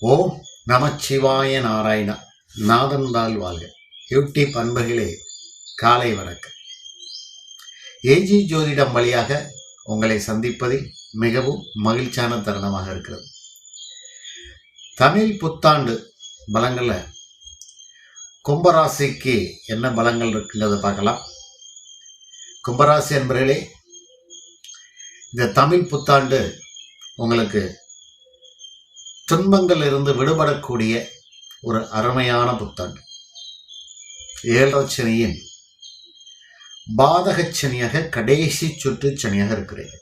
ஓம் நமச்சிவாய நாராயணா. நாதந்தாள் வாழ்க. யூடியூப் அன்பர்களே, காலை வணக்கம். ஏஜி ஜோதிடம் வழியாக உங்களை சந்திப்பதில் மிகவும் மகிழ்ச்சியான தருணமாக இருக்கிறது. தமிழ் புத்தாண்டு பலங்கள்ல கும்பராசிக்கு என்ன பலங்கள் இருக்குங்கிறத பார்க்கலாம். கும்பராசி அன்பர்களே, இந்த தமிழ் புத்தாண்டு உங்களுக்கு துன்பங்கள் இருந்து விடுபடக்கூடிய ஒரு அருமையான புத்தாண்டு. ஏழரை சனியின் பாதக சனியாக கடைசி சுற்று சனியாக இருக்கிறது.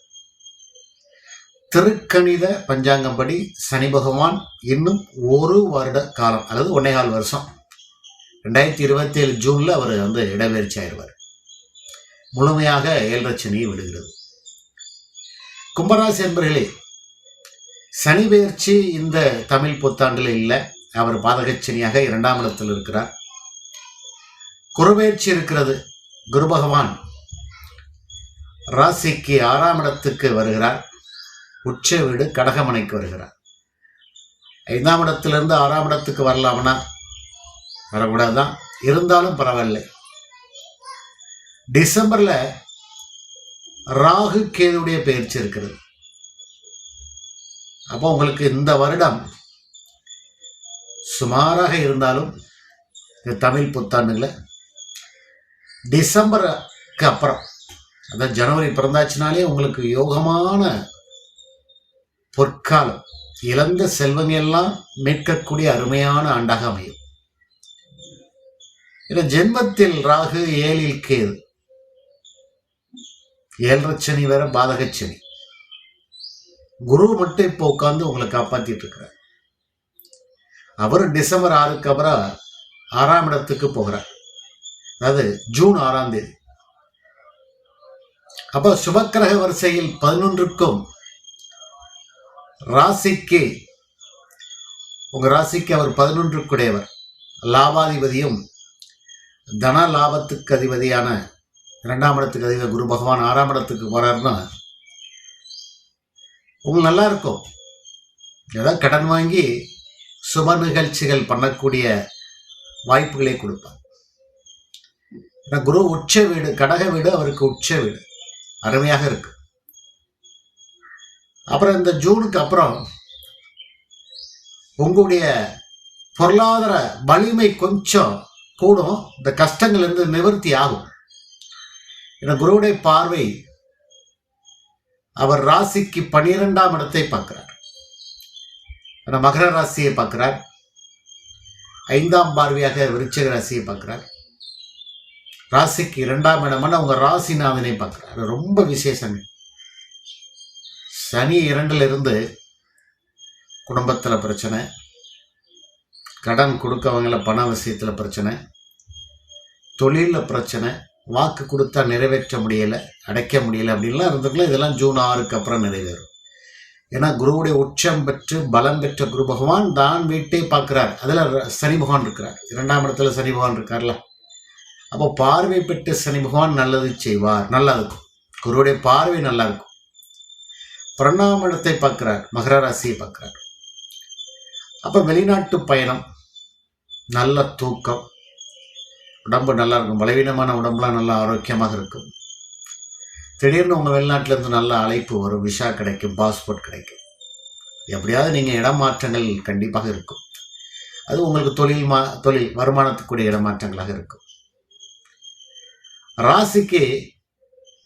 திருக்கணித பஞ்சாங்கப்படி சனி பகவான் இன்னும் ஒரு வருட காலம், அதாவது 1.25 வருஷம், 2027 ஜூன்ல அவர் இடப்பெயர்ச்சி ஆயிடுவார். முழுமையாக ஏழரை சனியை விடுகிறது. கும்பராசி என்பர்களே, சனி பெயர்ச்சி இந்த தமிழ் புத்தாண்டில் இல்லை. அவர் பாதகச்சனியாக 2ஆம் இடத்தில் இருக்கிறார். குருபெயர்ச்சி இருக்கிறது. குரு பகவான் ராசிக்கு 6ஆம் இடத்துக்கு வருகிறார். உச்ச வீடு கடகமனைக்கு வருகிறார். 5ஆம் இடத்திலிருந்து 6ஆம் இடத்துக்கு வரலாம்னா வரக்கூடாதுதான், இருந்தாலும் பரவாயில்லை. டிசம்பர்ல ராகு கேதுடைய பெயர்ச்சி இருக்கிறது. அப்போ உங்களுக்கு இந்த வருடம் சுமாராக இருந்தாலும் இந்த தமிழ் புத்தாண்டுல டிசம்பருக்கு அப்புறம், அதாவது ஜனவரி பிறந்தாச்சுனாலே உங்களுக்கு யோகமான பொற்காலம், இழந்த செல்வங்கள் எல்லாம் மீட்கக்கூடிய அருமையான ஆண்டாக அமையும். இந்த ஜென்மத்தில் ராகு, 7ல் கேது, 7.5 சனி வேற பாதகச்சனி. குரு மட்டும் இப்போ உட்கார்ந்து உங்களை காப்பாத்திட்டு இருக்கிறார். அவர் டிசம்பர் 6க்கு அப்புறம் 6ஆம் இடத்துக்கு போகிறார், அதாவது ஜூன் 6ஆம் தேதி. அப்ப சுபக்கிரக வரிசையில் 11க்கும் ராசிக்கு, உங்க ராசிக்கு அவர் 11க்குடையவர், லாபாதிபதியும் தன லாபத்துக்கு அதிபதியான 2ஆம் இடத்துக்கு அதிபதி குரு பகவான் 6ஆம் இடத்துக்கு போறாருன்னா உங்களுக்கு நல்லா இருக்கும். ஏதாவது கடன் வாங்கி சுப நிகழ்ச்சிகள் பண்ணக்கூடிய வாய்ப்புகளை கொடுப்பார். குரு உச்ச வீடு, கடக வீடு அவருக்கு உச்ச வீடு, அருமையாக இருக்கு. அப்புறம் இந்த ஜூனுக்கு அப்புறம் உங்களுடைய பொருளாதார வலிமை கொஞ்சம் கூடும். இந்த கஷ்டங்கள் இருந்து நிவர்த்தி ஆகும். இந்த குருவுடைய பார்வை அவர் ராசிக்கு 12ஆம் இடத்தை பார்க்கிறார். மகர ராசியை பார்க்கிறார். 5ஆம் பார்வையாக விருச்சிக ராசியை பார்க்கிறார். ராசிக்கு 2ஆம் இடமான உங்க ராசிநாதனை பார்க்கிறார். ரொம்ப விசேஷங்க. சனி 2ல் இருந்து குடும்பத்துல பிரச்சனை, கடன் கொடுக்கவங்கள பண விஷயத்துல பிரச்சனை, தொழில பிரச்சனை, வாக்கு கொடுத்தா நிறைவேற்ற முடியல, அடைக்க முடியல அப்படின்லாம் இருந்துக்கலாம். இதெல்லாம் ஜூன் 6க்கு அப்புறம் நிறைவேறும். ஏன்னா குருவுடைய உச்சம் பெற்று பலம் பெற்ற குரு பகவான் தான் வீட்டை பார்க்கிறார். அதுல சனி பகவான் இருக்கிறார். 2ஆம் இடத்துல சனி பகவான் இருக்கார்ல. அப்போ பார்வை பெற்ற சனி பகவான் நல்லது செய்வார், நல்லா இருக்கும். குருவுடைய பார்வை நல்லா இருக்கும். 12ஆம் இடத்தை பார்க்கிறார், மகர ராசியை பார்க்கிறார். அப்ப வெளிநாட்டு பயணம், நல்ல தூக்கம், உடம்பு நல்லா இருக்கும். பலவீனமான உடம்புலாம் நல்லா ஆரோக்கியமாக இருக்கும். திடீர்னு உங்கள் வெளிநாட்டிலேருந்து நல்ல அழைப்பு வரும், விசா கிடைக்கும், பாஸ்போர்ட் கிடைக்கும். எப்படியாவது நீங்கள் இடமாற்றங்கள் கண்டிப்பாக இருக்கும். அது உங்களுக்கு தொழில் வருமானத்துக்குரிய இடமாற்றங்களாக இருக்கும். ராசிக்கு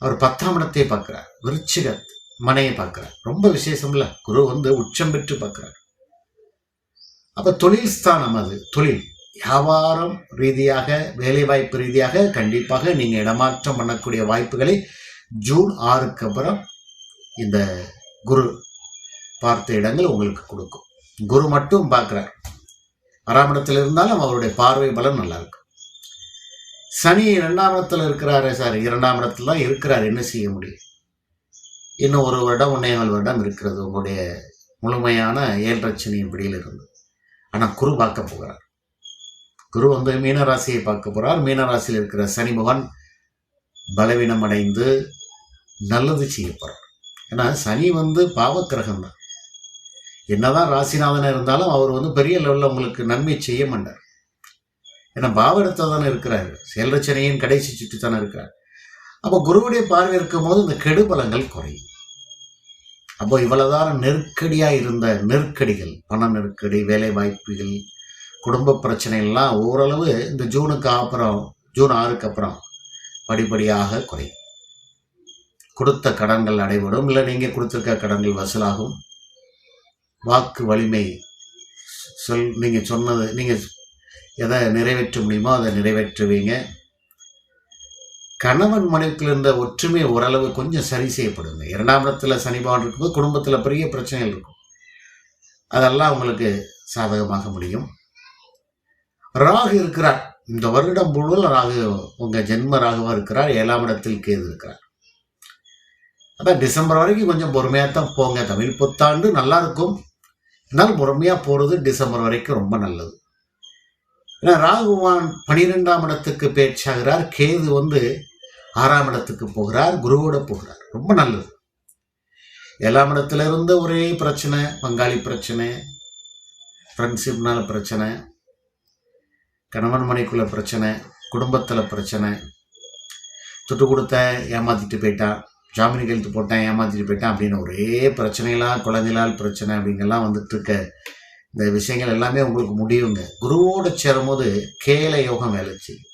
அவர் 10ஆம் இடத்தை பார்க்கிறார், விருச்சிக மனையை பார்க்கிறார். ரொம்ப விசேஷம் இல்லை, குரு உச்சம் பெற்று பார்க்கிறார். அப்ப தொழில் ஸ்தானம், அது தொழில் வியாபாரம் ரீதியாக, வேலை வாய்ப்பு ரீதியாக கண்டிப்பாக நீங்க இடமாற்றம் பண்ணக்கூடிய வாய்ப்புகளை ஜூன் 6க்கு அப்புறம் இந்த குரு பார்த்த இடங்கள் உங்களுக்கு கொடுக்கும். குரு மட்டும் பார்க்கிறார். 6ஆம் இடத்துல இருந்தாலும் அவருடைய பார்வை பலம் நல்லா இருக்கும். சனி 2ஆம் இடத்துல இருக்கிறாரு. சார் 2ஆம் இடத்துல தான் இருக்கிறார், என்ன செய்ய முடியும்? இன்னும் 1 வருடம் 1.25 வருடம் இருக்கிறது உங்களுடைய முழுமையான 7.5 சனி பிடியில் இருந்து. ஆனா குரு பார்க்க போகிறார். குரு மீனராசியை பார்க்க போறார். மீனராசியில் இருக்கிற சனி பகவான் பலவீனம் அடைந்து நல்லது செய்ய போறார். ஏன்னா சனி பாவக்கிரகம் தான். என்னதான் ராசிநாதனாக இருந்தாலும் அவர் வந்து பெரிய லெவலில் உங்களுக்கு நன்மை செய்ய மாட்டார். ஏன்னா பாவகத்தில் தானே இருக்கிறார், செயலட்சணையின் கடைசி சுற்றி தானே இருக்கிறார். அப்போ குருவுடைய பார்வை இருக்கும் போது இந்த கெடுபலங்கள் குறையும். அப்போ இவ்வளவுதான் நெருக்கடியாக இருந்த நெருக்கடிகள், பண நெருக்கடி, வேலை வாய்ப்புகள், குடும்ப பிரச்சனைகள்லாம் ஓரளவு இந்த ஜூன் 6க்கு அப்புறம் படிப்படியாக குறையும். கொடுத்த கடன்கள் அடைபடும், இல்லை நீங்கள் கொடுத்துருக்க கடன்கள் வசூலாகும். வாக்கு வலிமை, நீங்கள் சொன்னது, நீங்கள் எதை நிறைவேற்ற முடியுமோ அதை நிறைவேற்றுவீங்க. கணவன் மனைவிக்குள் இருந்த ஒற்றுமை ஓரளவு கொஞ்சம் சரி செய்யப்படுங்க. 2ஆம் இடத்துல சனி பகவான் இருக்கும்போது குடும்பத்தில் பெரிய பிரச்சனைகள் இருக்கும், அதெல்லாம் உங்களுக்கு சாதகமாக முடியும். ராகு இருக்கிறார், இந்த வருடம் முழுவதும் ராகு உங்கள் ஜென்ம ராகுவாக இருக்கிறார். 7ஆம் இடத்தில் கேது இருக்கிறார். அதான் டிசம்பர் வரைக்கும் கொஞ்சம் பொறுமையாக தான் போங்க. தமிழ் புத்தாண்டு நல்லா இருக்கும், இருந்தாலும் பொறுமையாக போகிறது டிசம்பர் வரைக்கும் ரொம்ப நல்லது. ஏன்னா ராகுவான் 12ஆம் இடத்துக்கு பேச்சாகிறார், கேது வந்து 6ஆம் இடத்துக்கு போகிறார், குருவோட போகிறார், ரொம்ப நல்லது. 7ஆம் இடத்துல இருந்த ஒரே பிரச்சனை, பங்காளி பிரச்சனை, ஃப்ரெண்ட்ஷிப்னால பிரச்சனை, கணவன் மனைக்குள்ள பிரச்சனை, குடும்பத்தில் பிரச்சனை, துட்டு கொடுத்த ஏமாத்திட்டு போயிட்டான், ஜாமீன் கையெழுத்து போட்டேன் ஏமாத்திட்டு போயிட்டான் அப்படின்னு ஒரே பிரச்சனைகளால், குழந்தைகளால் பிரச்சனை அப்படிங்கெல்லாம் வந்துட்டு இருக்க இந்த விஷயங்கள் எல்லாமே உங்களுக்கு முடியுங்க. குருவோடு சேரும்போது கேல யோகம் வேலை செய்யும்.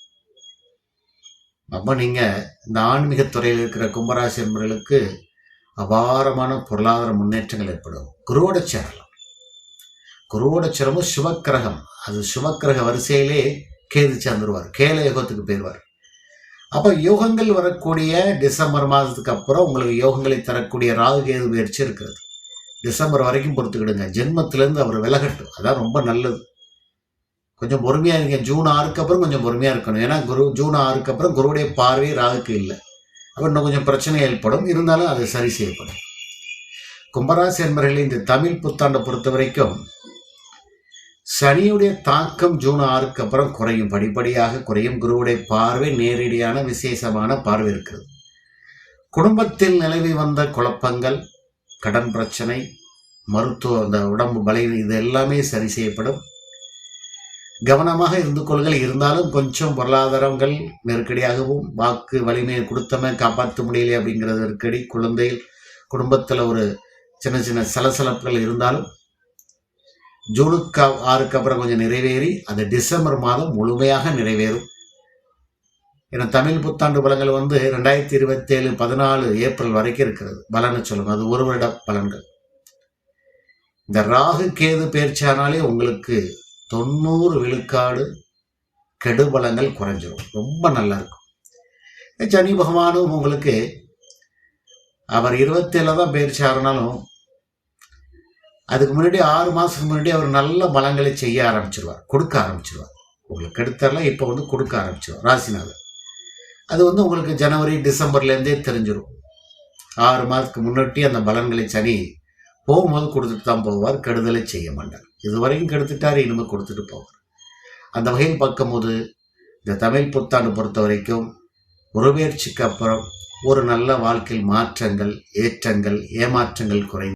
அப்போ நீங்கள் இந்த ஆன்மீக துறையில் இருக்கிற கும்பராசி என்பவர்களுக்கு அபாரமான பொருளாதார முன்னேற்றங்கள் ஏற்படும். குருவோட சேரலாம். குருவோட சேரும்போது சுபக்கிரகம், அது சுபக்கிரக வரிசையிலே கேது சேர்ந்துருவார், கேல யோகத்துக்கு போயிடுவார். அப்போ யோகங்கள் வரக்கூடிய டிசம்பர் மாதத்துக்கு அப்புறம் உங்களுக்கு யோகங்களை தரக்கூடிய ராகு கேது முயற்சி இருக்கிறது. டிசம்பர் வரைக்கும் பொறுத்துக்கிடுங்க. ஜென்மத்திலேருந்து அவர் விலகட்டும், அதான் ரொம்ப நல்லது. கொஞ்சம் பொறுமையாக இருங்க. ஜூன் 6க்கு அப்புறம் கொஞ்சம் பொறுமையாக இருக்கணும். ஏன்னா ஜூன் 6க்கு அப்புறம் குருவுடைய பார்வை ராகுக்கு இல்லை. அப்போ இன்னும் கொஞ்சம் பிரச்சனை ஏற்படும், இருந்தாலும் அது சரி செய்யப்படும். கும்பராசி என்பவர்கள் இந்த தமிழ் புத்தாண்டை பொறுத்த வரைக்கும் சனியுடைய தாக்கம் ஜூன் 6க்கு அப்புறம் குறையும், படிப்படியாக குறையும். குருவுடைய பார்வை நேரடியான விசேஷமான பார்வை இருக்கிறது. குடும்பத்தில் நிலவி வந்த குழப்பங்கள், கடன் பிரச்சனை, மருத்துவ, அந்த உடம்பு பலவீனம், இது எல்லாமே சரி செய்யப்படும். கவனமாக இருந்து கொள்ளுங்கள். இருந்தாலும் கொஞ்சம் பொருளாதாரங்கள் நெருக்கடியாகவும், வாக்கு வலிமையை கொடுத்தமே காப்பாற்ற முடியலை அப்படிங்கிறது நெருக்கடி, குழந்தைகள், குடும்பத்தில் ஒரு சின்ன சின்ன சலசலப்புகள் இருந்தாலும் ஜூன் 6க்கு அப்புறம் கொஞ்சம் நிறைவேறி அது டிசம்பர் மாதம் முழுமையாக நிறைவேறும். ஏன்னா தமிழ் புத்தாண்டு பலன்கள் வந்து 2027 14 ஏப்ரல் வரைக்கும் இருக்கிறது. பலனை சொல்லுங்க, அது ஒரு வருட பலன்கள். இந்த ராகு கேது பயிற்சியானாலே உங்களுக்கு 90 விழுக்காடு கெடுபலங்கள் குறைஞ்சிரும், ரொம்ப நல்லா இருக்கும். சனி பகவானும் உங்களுக்கு அவர் 27 தான் பயிற்சி ஆகினாலும் அதுக்கு முன்னாடி 6 மாதத்துக்கு முன்னாடி அவர் நல்ல பலங்களை செய்ய ஆரம்பிச்சிருவார், கொடுக்க ஆரம்பிச்சிருவார். உங்களுக்கு எடுத்தரலாம் இப்போ வந்து கொடுக்க ஆரம்பிச்சிருவார் ராசிநாதர். அது வந்து உங்களுக்கு ஜனவரி டிசம்பர்லேருந்தே தெரிஞ்சிடும். 6 மாதத்துக்கு முன்னாடி அந்த பலன்களை சனி போகும்போது கொடுத்துட்டு தான் போவார், கெடுதலை செய்ய மாட்டார். இதுவரைக்கும் கெடுத்துட்டார், இனிமேல் கொடுத்துட்டு போவார். அந்த வகையில் பார்க்கும்போது இந்த தமிழ் புத்தாண்டு பொறுத்த வரைக்கும் ஒரு முயற்சிக்கு அப்புறம் ஒரு நல்ல வாழ்க்கையில் மாற்றங்கள், ஏற்றங்கள், ஏமாற்றங்கள் குறைந்து